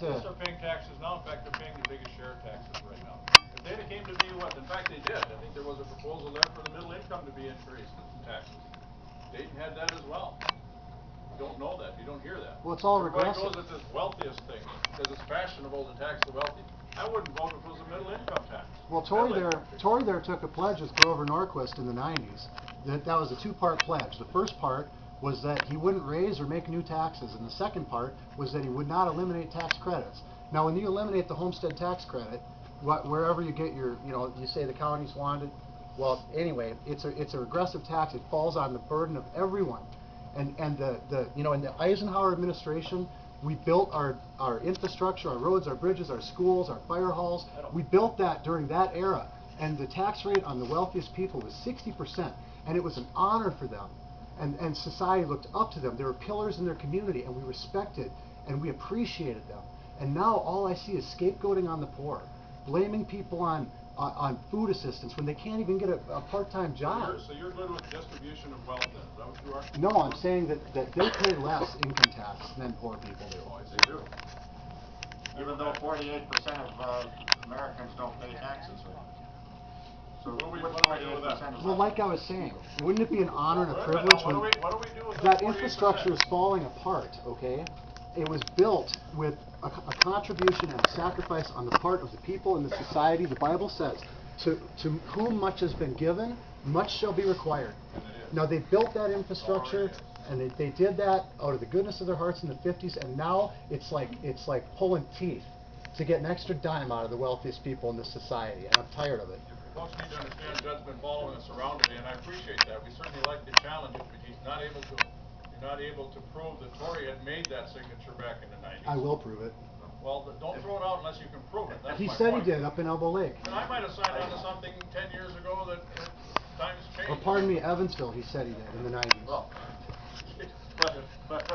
They're paying taxes now. In fact, they're paying the biggest share of taxes right now. If they came to me, in fact they did. I think there was a proposal there for the middle income to be increased in taxes. Dayton had that as well. You don't know that. You don't hear that. Well, it's all Everybody regressive. goes with this wealthiest thing because it's fashionable to tax the wealthy. I wouldn't vote if it was a middle income tax. Well, Torrey there took a pledge with Grover Norquist in the 90s. That was a two-part pledge. The first part was that he wouldn't raise or make new taxes, and the second part was that he would not eliminate tax credits. Now, when you eliminate the Homestead Tax Credit, wherever you get your, you say the counties wanted. Well, anyway, it's a regressive tax. It falls on the burden of everyone, and in the Eisenhower administration, we built our infrastructure, our roads, our bridges, our schools, our fire halls. We built that during that era, and the tax rate on the wealthiest people was 60%, and it was an honor for them, and society looked up to them. They were pillars in their community, and we respected and we appreciated them. And now all I see is scapegoating on the poor, blaming people on food assistance when they can't even get a part-time job. So you're good with distribution of wealth then? Is that what you are? No, I'm saying that they pay less income tax than poor people do. Oh, they do. Even though 48% of Americans don't pay taxes. So what do we do with that? Well, like I was saying, wouldn't it be an honor and a privilege what do we do with that 48%? infrastructure is falling apart, okay? It was built with a contribution and a sacrifice on the part of the people in the society. The Bible says, to whom much has been given, much shall be required. Now, they built that infrastructure, and they did that out of the goodness of their hearts in the 50s, and now it's like pulling teeth to get an extra dime out of the wealthiest people in this society, and I'm tired of it. Folks need to understand Judd's been following us around today, and I appreciate that. We certainly like the challenge, but he's not able to. You're not able to prove that Torrey had made that signature back in the 90s. I will prove it. Well, don't throw it out unless you can prove it. That's He my said point. he did up in Elbow Lake. And I might have signed on to something 10 years ago that times changed. Or pardon me, Evansville, he said he did in the 90s. Well, but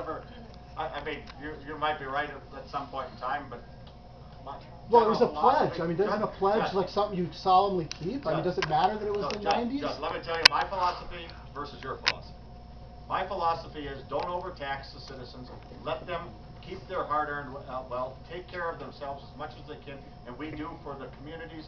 I mean, you might be right at some point in time, but. Well, it was a pledge. I mean, isn't a pledge like something you solemnly keep? I mean, does it matter that it was the 90s? Just let me tell you my philosophy versus your philosophy. My philosophy is don't overtax the citizens. Let them keep their hard-earned wealth, take care of themselves as much as they can, and we do for the communities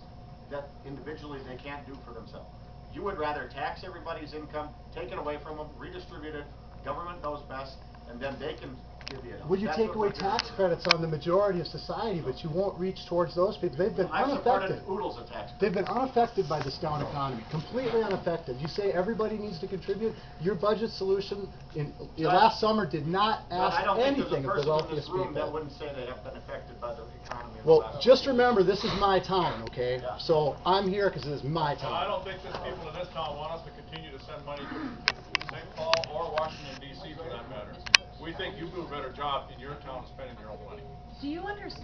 that individually they can't do for themselves. You would rather tax everybody's income, take it away from them, redistribute it, government knows best, and then they can give you it. Would you take away tax credits on the majority of society, but you won't reach towards those people? They've been unaffected. Oodles of tax credits. They've been unaffected by this down economy, completely unaffected. You say everybody needs to contribute. Your budget solution in last summer did not ask anything of the wealthiest people. That wouldn't say they have been affected by the economy. Well, just remember, this is my town, okay? Yeah. So I'm here because it is my Well, I town. don't think these people in this town want us to continue to send money to St. Paul or Washington, D.C. for that matter. We think you do a better job in your town spending your own money. Do you understand?